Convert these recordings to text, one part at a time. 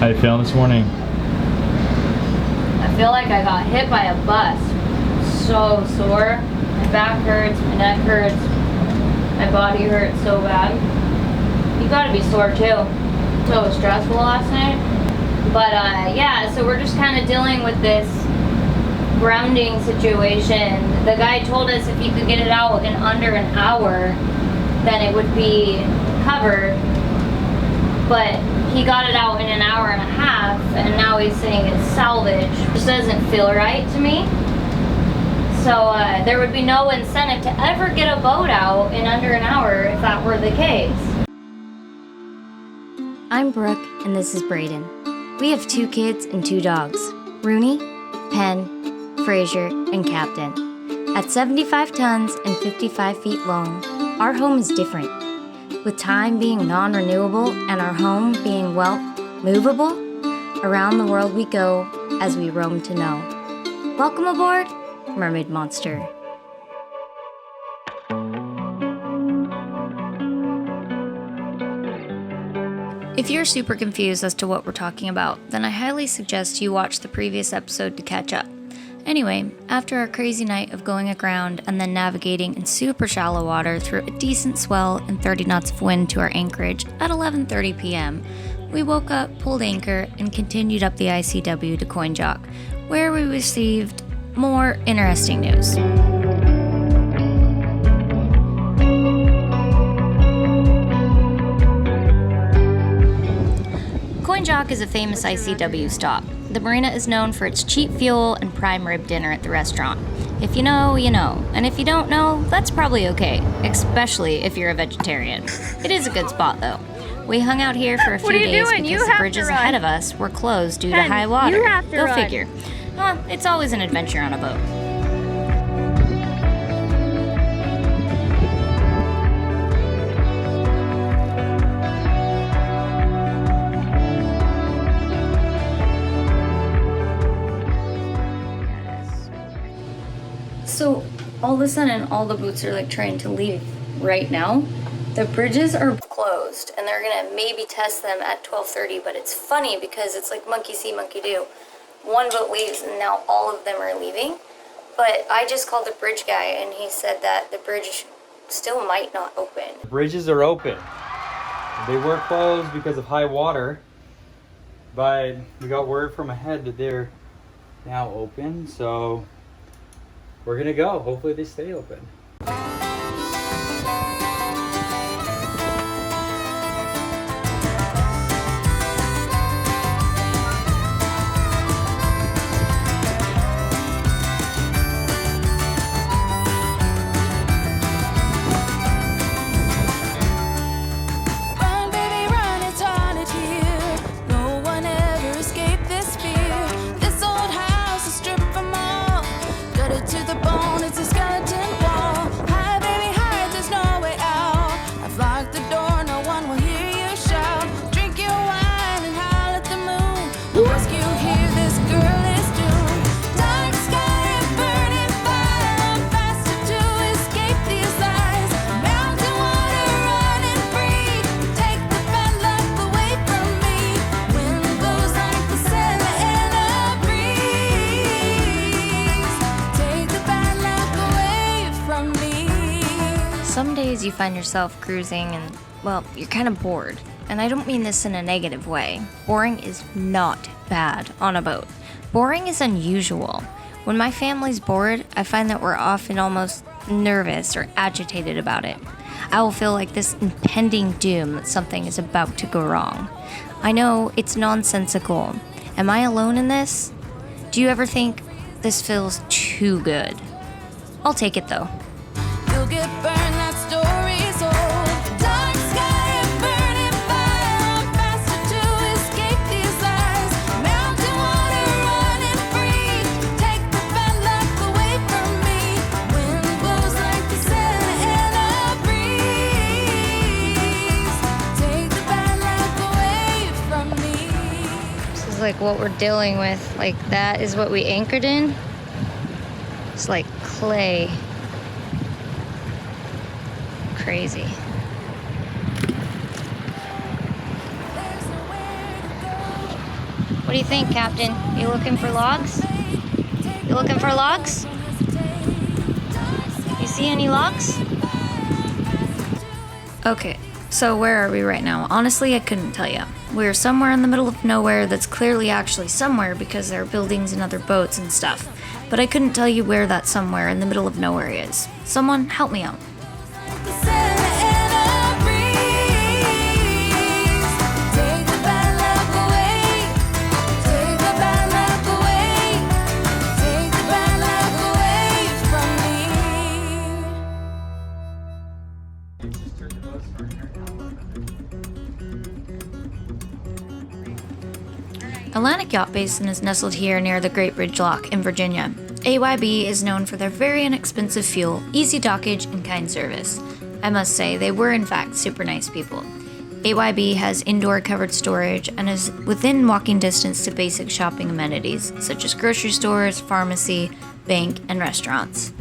How you feeling this morning? I feel like I got hit by a bus. So sore. My back hurts, my neck hurts, my body hurts so bad. You gotta be sore too. So stressful last night. But yeah, so we're just kind of dealing with this grounding situation. The guy told us if he could get it out in under an hour, then it would be covered. But he got it out in an hour and a half, and now he's saying it's salvage. This doesn't feel right to me. So there would be no incentive to ever get a boat out in under an hour if that were the case. I'm Brooke, and this is Brayden. We have 2 kids and 2 dogs, Rooney, Penn, Fraser, and Captain. At 75 tons and 55 feet long, our home is different. With time being non-renewable and our home being, well, movable, around the world we go as we roam to know. Welcome aboard, Mermaid Monster. If you're super confused as to what we're talking about, then I highly suggest you watch the previous episode to catch up. Anyway, after our crazy night of going aground and then navigating in super shallow water through a decent swell and 30 knots of wind to our anchorage at 11:30 p.m., we woke up, pulled anchor, and continued up the ICW to Coin Jock, where we received more interesting news. Coin Jock is a famous ICW stop. The marina is known for its cheap fuel and prime rib dinner at the restaurant. If you know, you know. And if you don't know, that's probably okay, especially if you're a vegetarian. It is a good spot, though. We hung out here for a few days because the bridges ahead of us were closed due to high water. Go figure. Well, it's always an adventure on a boat. So all of a sudden, all the boats are like trying to leave right now. The bridges are closed, and they're gonna maybe test them at 12:30. But it's funny because it's like monkey see, monkey do. One boat leaves, and now all of them are leaving. But I just called the bridge guy, and he said that the bridge still might not open. The bridges are open. They were closed because of high water, but we got word from ahead that they're now open. So we're gonna go. Hopefully they stay open. Some days you find yourself cruising and, well, you're kind of bored. And I don't mean this in a negative way. Boring is not bad on a boat. Boring is unusual. When my family's bored, I find that we're often almost nervous or agitated about it. I will feel like this impending doom that something is about to go wrong. I know it's nonsensical. Am I alone in this? Do you ever think this feels too good? I'll take it though. You'll get burned, that story's old. Dark sky and burning fire, I'm faster to escape these lies. Mountain water running free, take the bad luck away from me. Wind blows like the sand in a breeze, take the bad luck away from me. This is like what we're dealing with. Like that is what we anchored in. It's like clay. Crazy. There's nowhere to go, do you think, Captain? You looking for logs? You looking for logs? You see any logs? Okay, so where are we right now? Honestly, I couldn't tell you. We're somewhere in the middle of nowhere that's clearly actually somewhere because there are buildings and other boats and stuff. But I couldn't tell you where that somewhere in the middle of nowhere is. Someone help me out. Atlantic Yacht Basin is nestled here near the Great Bridge Lock in Virginia. AYB is known for their very inexpensive fuel, easy dockage, and kind service. I must say, they were in fact super nice people. AYB has indoor covered storage and is within walking distance to basic shopping amenities, such as grocery stores, pharmacy, bank, and restaurants.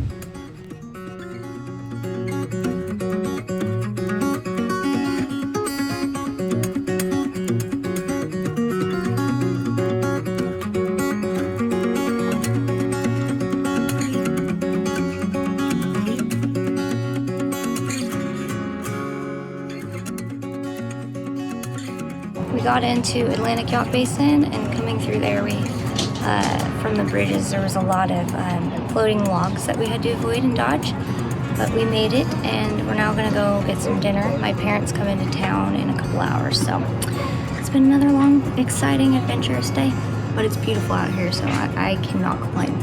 We got into Atlantic Yacht Basin, and coming through there, from the bridges, there was a lot of floating logs that we had to avoid and dodge. But we made it, and we're now gonna go get some dinner. My parents come into town in a couple hours, so it's been another long, exciting, adventurous day. But it's beautiful out here, so I cannot complain.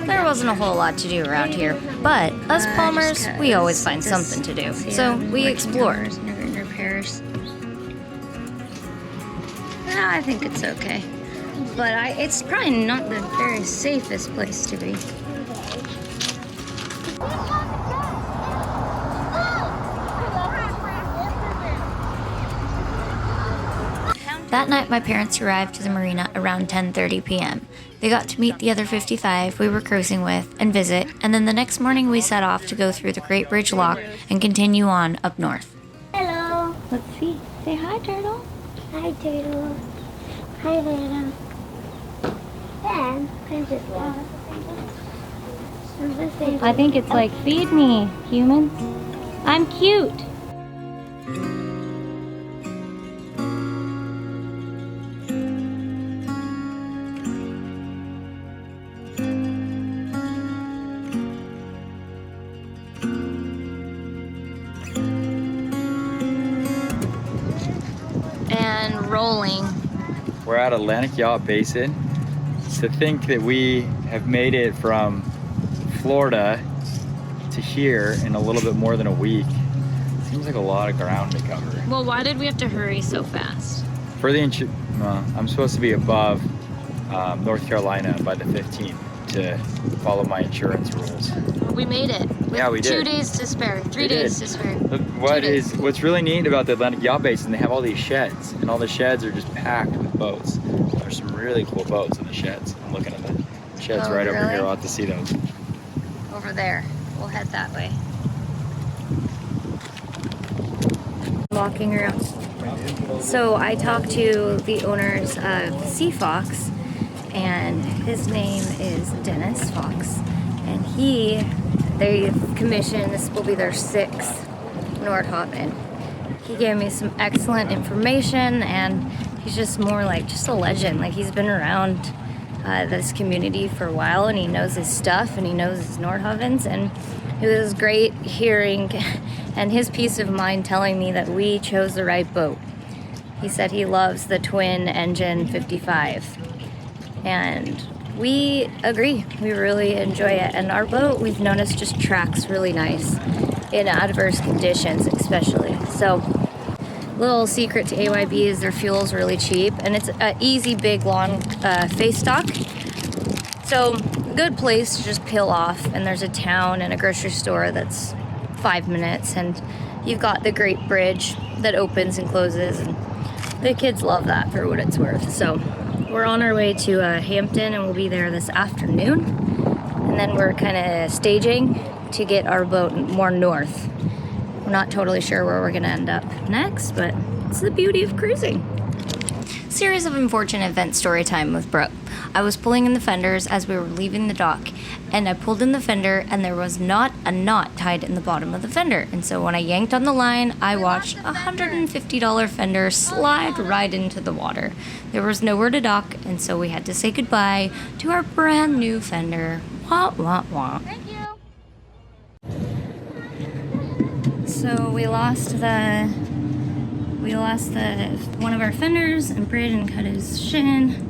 There wasn't a whole lot to do around here, but us Palmers, we always find something to do. So we explored. Repairs. I think it's okay, but it's probably not the very safest place to be. That night, my parents arrived to the marina around 10:30 p.m. They got to meet the other 55 we were cruising with and visit, and then the next morning we set off to go through the Great Bridge Lock and continue on up north. Hello. Let's see. Say hi, Turtle. Hi, Turtle. Hi, Vera. Ben, I'm just I think it's like, feed me, humans. I'm cute. And rolling. We're at Atlantic Yacht Basin. To think that we have made it from Florida to here in a little bit more than a week seems like a lot of ground to cover. Well, why did we have to hurry so fast? For the I'm supposed to be above North Carolina by the 15th to follow my insurance rules. We made it. Yeah, we did. 2 days to spare. 3 days to spare. Look, what's really neat about the Atlantic Yacht Basin, they have all these sheds, and all the sheds are just packed with boats. There's some really cool boats in the sheds. I'm looking at the sheds right over here. I'll have to see those. Over there. We'll head that way. Walking around. So I talked to the owners of Sea Fox, and his name is Dennis Fox, and they commissioned, this will be their 6th Nordhavn. He gave me some excellent information, and he's just more like just a legend. Like, he's been around this community for a while, and he knows his stuff, and he knows his Nordhavns, and it was great hearing and his peace of mind telling me that we chose the right boat. He said he loves the twin engine 55, and we agree. We really enjoy it, and our boat, we've noticed, just tracks really nice in adverse conditions especially. So little secret to AYB is their fuel's really cheap, and it's an easy, big, long face stock. So good place to just peel off, and there's a town and a grocery store that's 5 minutes, and you've got the Great Bridge that opens and closes, and the kids love that for what it's worth. So we're on our way to Hampton, and we'll be there this afternoon, and then we're kind of staging to get our boat more north. We're not totally sure where we're gonna end up next, but it's the beauty of cruising. Series of unfortunate event story time with Brooke. I was pulling in the fenders as we were leaving the dock, and I pulled in the fender and there was not a knot tied in the bottom of the fender. And so when I yanked on the line, I watched a $150 fender slide right into the water. There was nowhere to dock, and so we had to say goodbye to our brand new fender. Wah, wah, wah. Thank you. So we lost one of our fenders, and Braden cut his shin.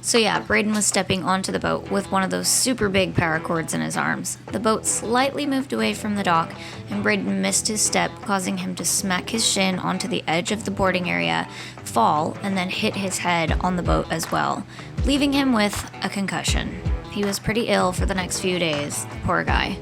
So yeah, Braden was stepping onto the boat with one of those super big paracords in his arms. The boat slightly moved away from the dock, and Braden missed his step, causing him to smack his shin onto the edge of the boarding area, fall, and then hit his head on the boat as well, leaving him with a concussion. He was pretty ill for the next few days, poor guy.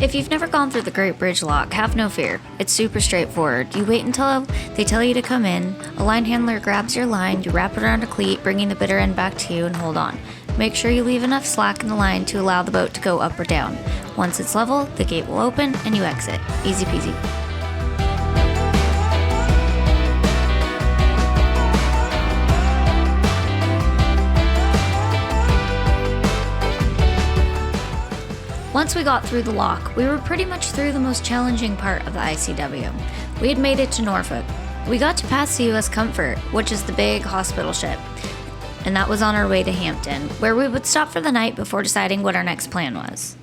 If you've never gone through the Great Bridge Lock, have no fear. It's super straightforward. You wait until they tell you to come in, a line handler grabs your line, you wrap it around a cleat, bringing the bitter end back to you, and hold on. Make sure you leave enough slack in the line to allow the boat to go up or down. Once it's level, the gate will open and you exit. Easy peasy. Once we got through the lock, we were pretty much through the most challenging part of the ICW. We had made it to Norfolk. We got to pass the US Comfort, which is the big hospital ship, and that was on our way to Hampton, where we would stop for the night before deciding what our next plan was.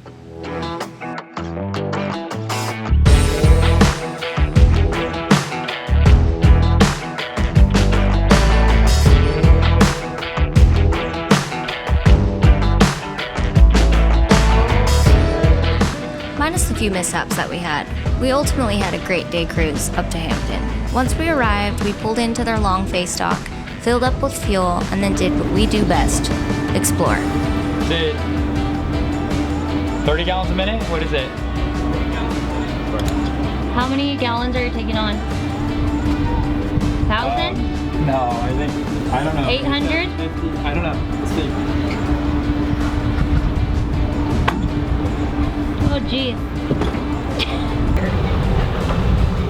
Minus the few mishaps that we had, we ultimately had a great day cruise up to Hampton. Once we arrived, we pulled into their long face dock, filled up with fuel, and then did what we do best, explore. Is it 30 gallons a minute? What is it? How many gallons are you taking on? 1,000? No, I don't know. 800? 50, I don't know. Let's see. Oh, geez.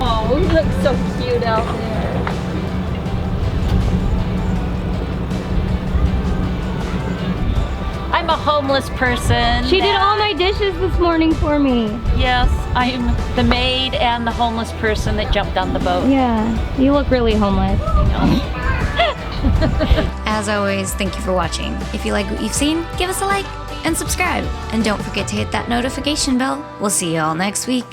Oh, we look so cute out there. I'm a homeless person. She did all my dishes this morning for me. Yes, I'm the maid and the homeless person that jumped on the boat. Yeah, you look really homeless. As always, thank you for watching. If you like what you've seen, give us a like and subscribe. And don't forget to hit that notification bell. We'll see you all next week.